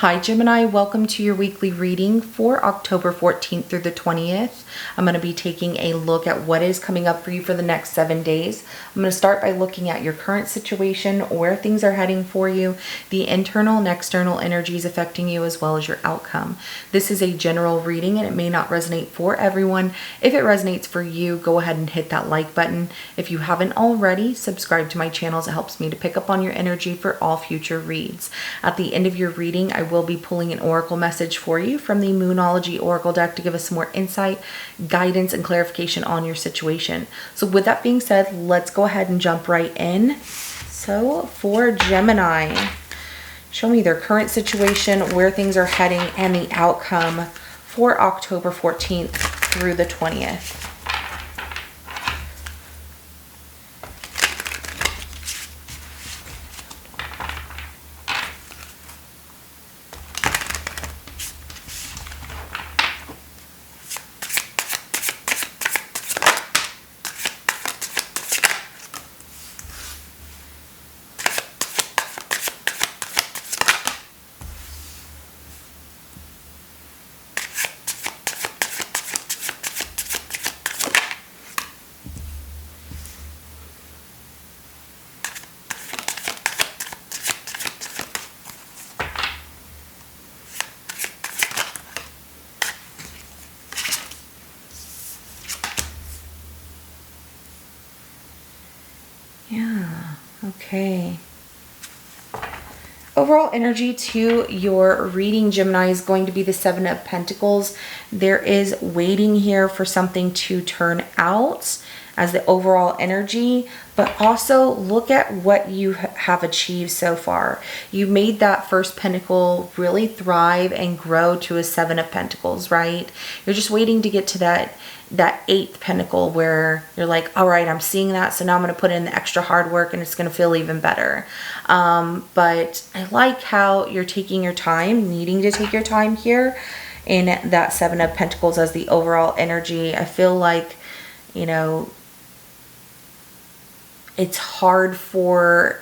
Hi Gemini, welcome to your weekly reading for October 14th through the 20th. I'm going to be taking a look at what is coming up for you for the next 7 days. I'm going to start by looking at your current situation, where things are heading for you, the internal and external energies affecting you, as well as your outcome. This is a general reading and it may not resonate for everyone. If it resonates for you, go ahead and hit that like button. If you haven't already, subscribe to my channel as it helps me to pick up on your energy for all future reads. At the end of your reading, I will be pulling an oracle message for you from the Moonology Oracle deck to give us some more insight, guidance, and clarification on your situation. So with that being said, let's go ahead and jump right in. So for Gemini, show me their current situation, where things are heading, and the outcome for October 14th through the 20th. Yeah, okay. Overall energy to your reading, Gemini, is going to be the Seven of Pentacles. There is waiting here for something to turn out as the overall energy, but also look at what you have achieved so far. You made that first pentacle really thrive and grow to a Seven of Pentacles, right? You're just waiting to get to that eighth pentacle where you're like, all right, I'm seeing that, so now I'm going to put in the extra hard work and it's going to feel even better. But I like how you're taking your time, needing to take your time here in that Seven of Pentacles as the overall energy. I feel like, you know, it's hard for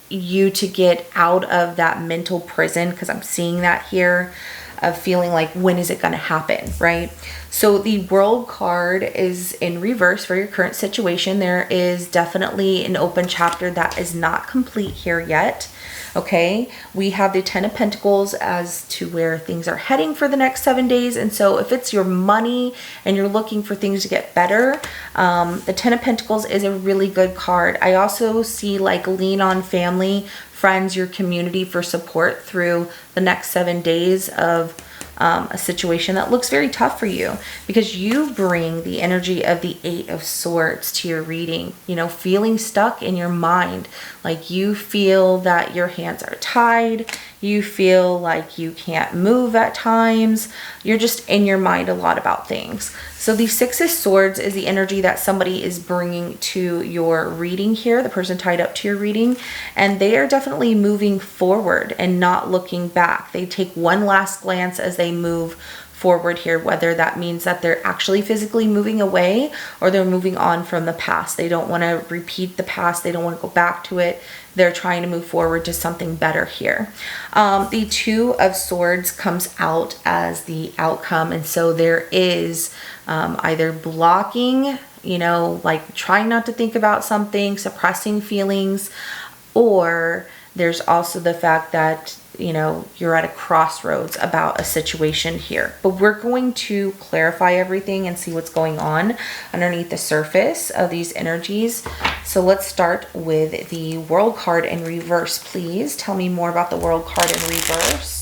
you to get out of that mental prison, because I'm seeing that here, of feeling like, when is it going to happen, right? So the World card is in reverse for your current situation. There is definitely an open chapter that is not complete here yet. Okay, we have the Ten of Pentacles as to where things are heading for the next 7 days. And so if it's your money and you're looking for things to get better, the Ten of Pentacles is a really good card. I also see like lean on family, friends, your community for support through the next 7 days of a situation that looks very tough for you, because you bring the energy of the Eight of Swords to your reading. You know, feeling stuck in your mind, like you feel that your hands are tied, you feel like you can't move at times, you're just in your mind a lot about things. So the Six of Swords is the energy that somebody is bringing to your reading here, the person tied up to your reading, and they are definitely moving forward and not looking back. They take one last glance as they move forward here, whether that means that they're actually physically moving away or they're moving on from the past. They don't want to repeat the past. They don't want to go back to it. They're trying to move forward to something better here. The Two of Swords comes out as the outcome. And so there is either blocking, you know, like trying not to think about something, suppressing feelings, or there's also the fact that, you know, you're at a crossroads about a situation here. But we're going to clarify everything and see what's going on underneath the surface of these energies. So let's start with the World card in reverse, please. Tell me more about the World card in reverse.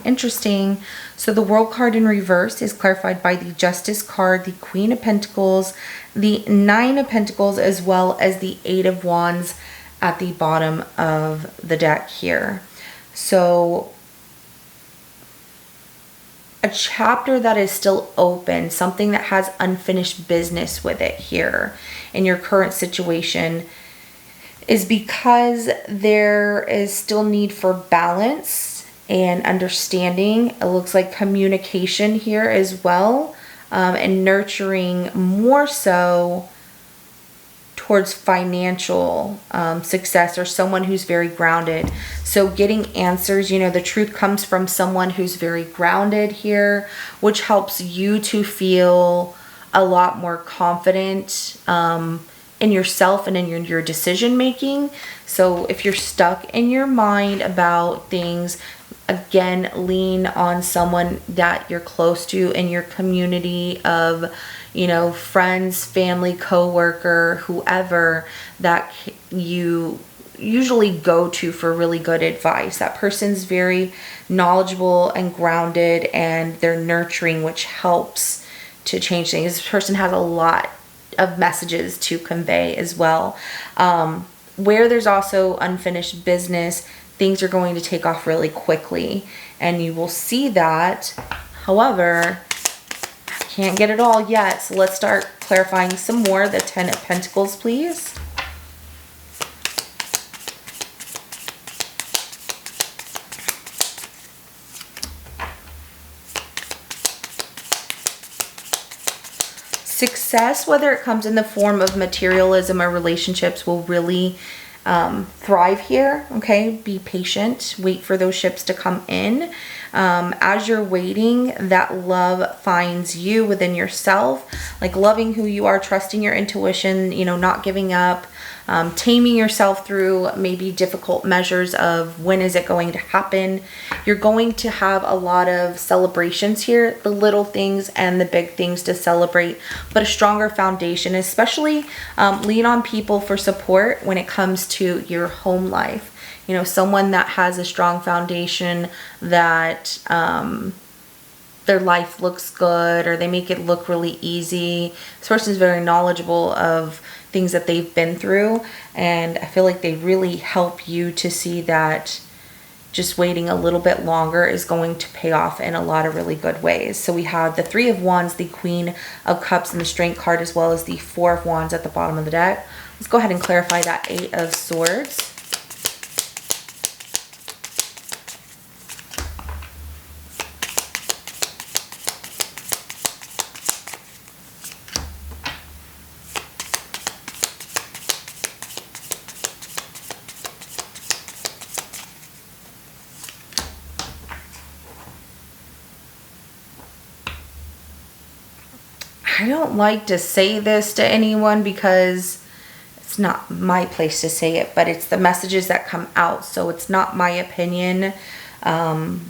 Interesting. So the World card in reverse is clarified by the Justice card, the Queen of Pentacles, the Nine of Pentacles, as well as the Eight of Wands at the bottom of the deck here. So a chapter that is still open, something that has unfinished business with it here in your current situation, is because there is still need for balance and understanding. It looks like communication here as well, and nurturing more so towards financial success, or someone who's very grounded. So getting answers, you know, the truth comes from someone who's very grounded here, which helps you to feel a lot more confident in yourself and in your decision making. So if you're stuck in your mind about things, again, lean on someone that you're close to in your community of, you know, friends, family, coworker, whoever that you usually go to for really good advice. That person's very knowledgeable and grounded, and they're nurturing, which helps to change things. This person has a lot of messages to convey as well. Where there's also unfinished business, things are going to take off really quickly, and you will see that. However, I can't get it all yet, so let's start clarifying some more. The Ten of Pentacles, please. Success, whether it comes in the form of materialism or relationships, will really thrive here. Okay, be patient, wait for those ships to come in. As you're waiting, that love finds you within yourself, like loving who you are, trusting your intuition, you know, not giving up, taming yourself through maybe difficult measures of when is it going to happen. You're going to have a lot of celebrations here, the little things and the big things to celebrate, but a stronger foundation. Especially lean on people for support when it comes to your home life. You know, someone that has a strong foundation, that their life looks good, or they make it look really easy. This person is very knowledgeable of things that they've been through, and I feel like they really help you to see that just waiting a little bit longer is going to pay off in a lot of really good ways. So we have the Three of Wands, the Queen of Cups, and the Strength card, as well as the Four of Wands at the bottom of the deck. Let's go ahead and clarify that Eight of Swords. I don't like to say this to anyone because it's not my place to say it, but it's the messages that come out. So it's not my opinion of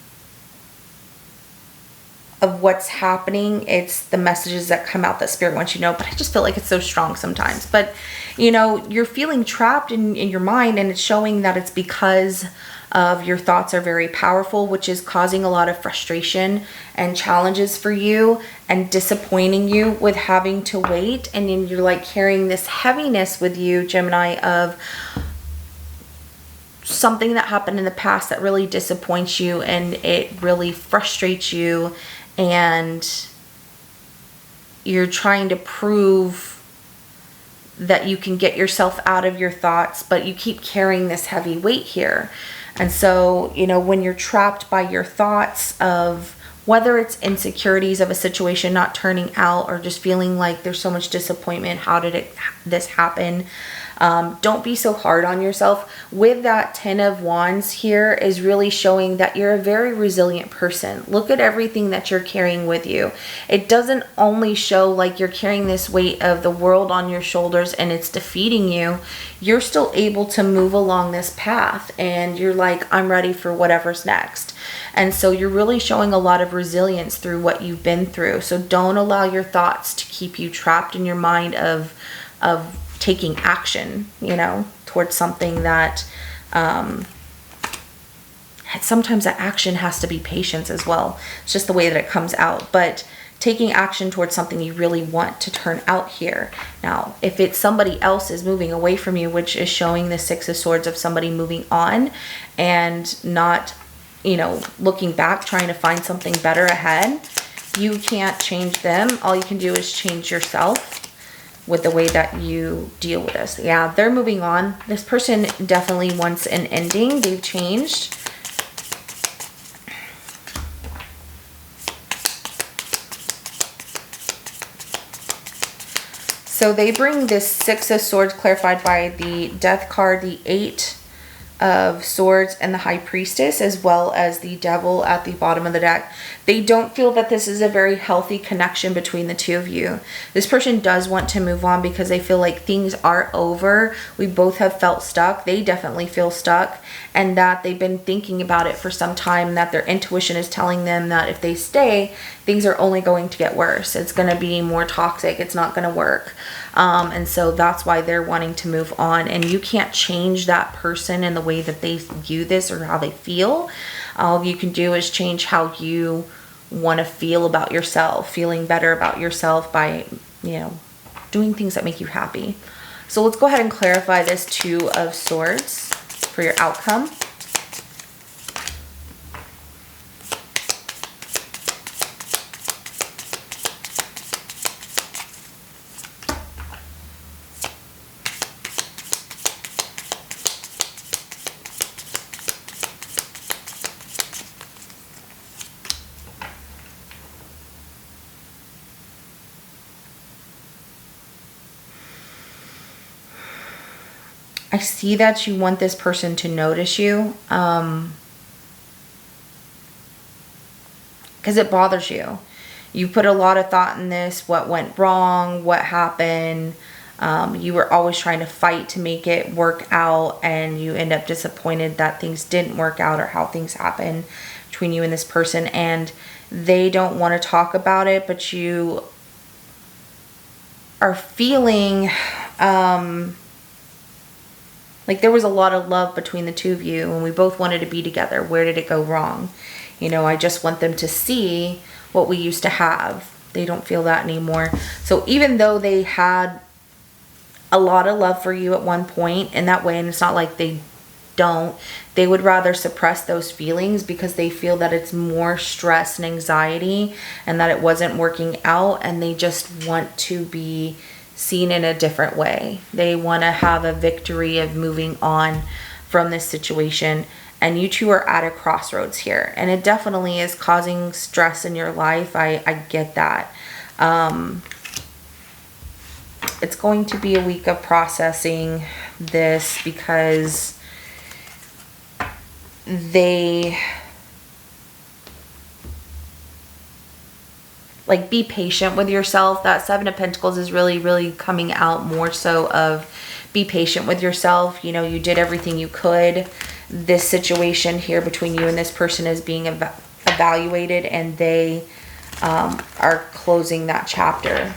what's happening. It's the messages that come out that Spirit wants you to know. But I just feel like it's so strong sometimes. But, you know, you're feeling trapped in your mind, and it's showing that it's because of your thoughts are very powerful, which is causing a lot of frustration and challenges for you and disappointing you with having to wait. And then you're like carrying this heaviness with you, Gemini, of something that happened in the past that really disappoints you, and it really frustrates you, and you're trying to prove that you can get yourself out of your thoughts, but you keep carrying this heavy weight here. And so, you know, when you're trapped by your thoughts of whether it's insecurities of a situation not turning out, or just feeling like there's so much disappointment, how did this happen? Don't be so hard on yourself. With that Ten of Wands here is really showing that you're a very resilient person. Look at everything that you're carrying with you. It doesn't only show like you're carrying this weight of the world on your shoulders and it's defeating you. You're still able to move along this path, and you're like, I'm ready for whatever's next. And so you're really showing a lot of resilience through what you've been through. So don't allow your thoughts to keep you trapped in your mind of taking action, you know, towards something that sometimes the action has to be patience as well. It's just the way that it comes out. But taking action towards something you really want to turn out here. Now, if it's somebody else is moving away from you, which is showing the Six of Swords of somebody moving on and not, you know, looking back, trying to find something better ahead, you can't change them. All you can do is change yourself with the way that you deal with this. Yeah, they're moving on. This person definitely wants an ending. They've changed. So they bring this Six of Swords clarified by the Death card, the Eight of Swords, and the High Priestess, as well as the Devil at the bottom of the deck. They don't feel that this is a very healthy connection between the two of you. This person does want to move on because they feel like things are over. We both have felt stuck. They definitely feel stuck, and that they've been thinking about it for some time, that their intuition is telling them that if they stay, things are only going to get worse. It's going to be more toxic. It's not going to work. And so that's why they're wanting to move on. And you can't change that person and the way that they view this or how they feel. All you can do is change how you want to feel about yourself, feeling better about yourself by, you know, doing things that make you happy. So let's go ahead and clarify this Two of Swords for your outcome. I see that you want this person to notice you, because it bothers you. You put a lot of thought in this, what went wrong, what happened. You were always trying to fight to make it work out, and you end up disappointed that things didn't work out or how things happened between you and this person. And they don't want to talk about it, but you are feeling like there was a lot of love between the two of you and we both wanted to be together. Where did it go wrong? You know, I just want them to see what we used to have. They don't feel that anymore. So even though they had a lot of love for you at one point in that way, and it's not like they don't, they would rather suppress those feelings because they feel that it's more stress and anxiety and that it wasn't working out, and they just want to be seen in a different way. They want to have a victory of moving on from this situation. And you two are at a crossroads here, and it definitely is causing stress in your life. I get that. It's going to be a week of processing this because they like, be patient with yourself. That Seven of Pentacles is really, really coming out more so of be patient with yourself. You know, you did everything you could. This situation here between you and this person is being evaluated, and they are closing that chapter.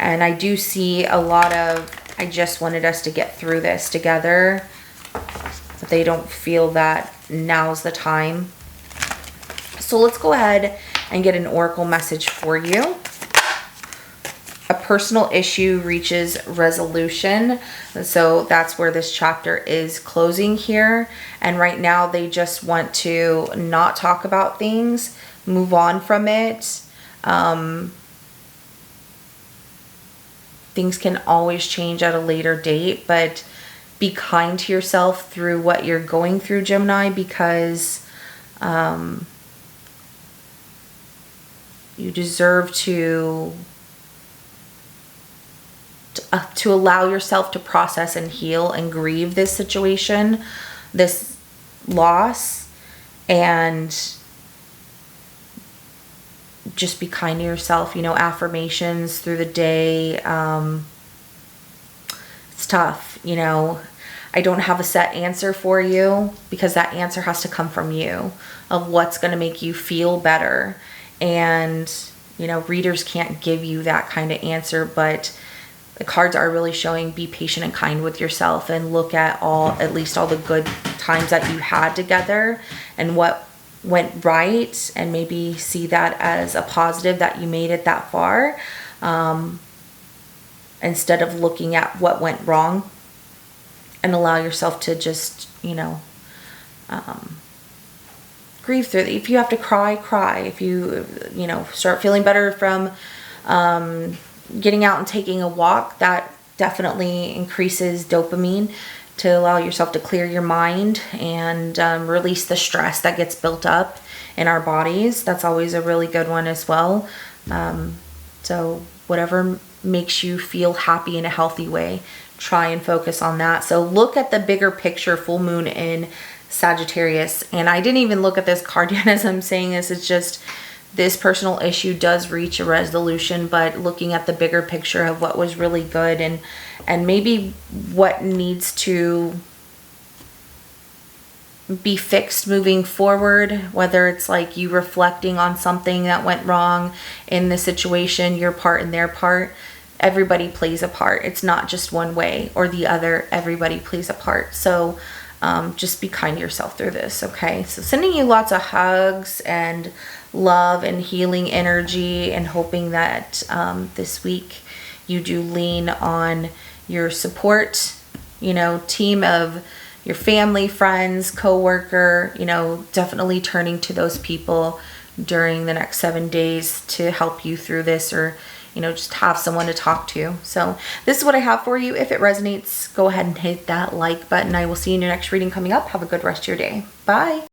And I do see a lot of, I just wanted us to get through this together. But they don't feel that now's the time. So let's go ahead and get an oracle message for you. A personal issue reaches resolution. So that's where this chapter is closing here. And right now they just want to not talk about things, move on from it. Things can always change at a later date, but be kind to yourself through what you're going through, Gemini, because you deserve to allow yourself to process and heal and grieve this situation, this loss, and just be kind to yourself. You know, affirmations through the day. It's tough, you know. I don't have a set answer for you because that answer has to come from you, of what's going to make you feel better. And, you know, readers can't give you that kind of answer, but the cards are really showing be patient and kind with yourself, and look at at least all the good times that you had together and what went right, and maybe see that as a positive that you made it that far, instead of looking at what went wrong, and allow yourself to just, grieve through it. If you have to cry, cry. If you start feeling better from getting out and taking a walk, that definitely increases dopamine to allow yourself to clear your mind and release the stress that gets built up in our bodies. That's always a really good one as well. So whatever makes you feel happy in a healthy way, try and focus on that. So look at the bigger picture, full moon in Sagittarius. And I didn't even look at this card yet as I'm saying this. It's just this personal issue does reach a resolution, but looking at the bigger picture of what was really good and maybe what needs to be fixed moving forward, whether it's like you reflecting on something that went wrong in the situation, your part and their part. Everybody plays a part. It's not just one way or the other. Everybody plays a part. So just be kind to yourself through this, okay? So sending you lots of hugs and love and healing energy, and hoping that this week you do lean on your support, team of your family, friends, co-worker, definitely turning to those people during the next 7 days to help you through this, or just have someone to talk to. So this is what I have for you. If it resonates, go ahead and hit that like button. I will see you in your next reading coming up. Have a good rest of your day. Bye.